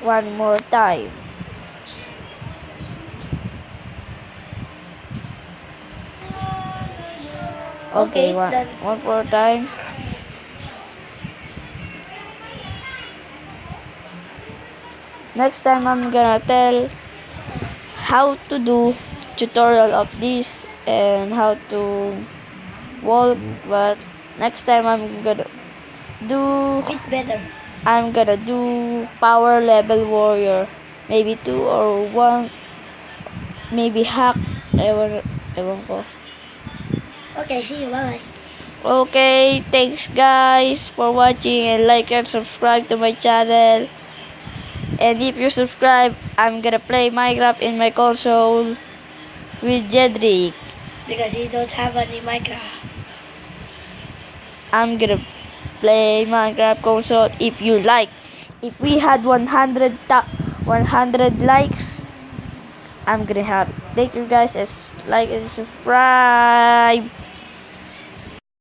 one more time. Okay, it's done. one more time. Next time I'm gonna tell how to do tutorial of this and how to walk, but next time do Bit better. I'm gonna do power level warrior, maybe 2 or 1, maybe hack, ewan ko. Okay, see you. Bye-bye. Okay, thanks guys for watching, and like and subscribe to my channel. And if you subscribe, I'm gonna play Minecraft in my console with Jedrick. Because he don't have any Minecraft. I'm gonna play Minecraft console if you like. If we had 100 likes, I'm gonna have. Thank you guys, and like and subscribe.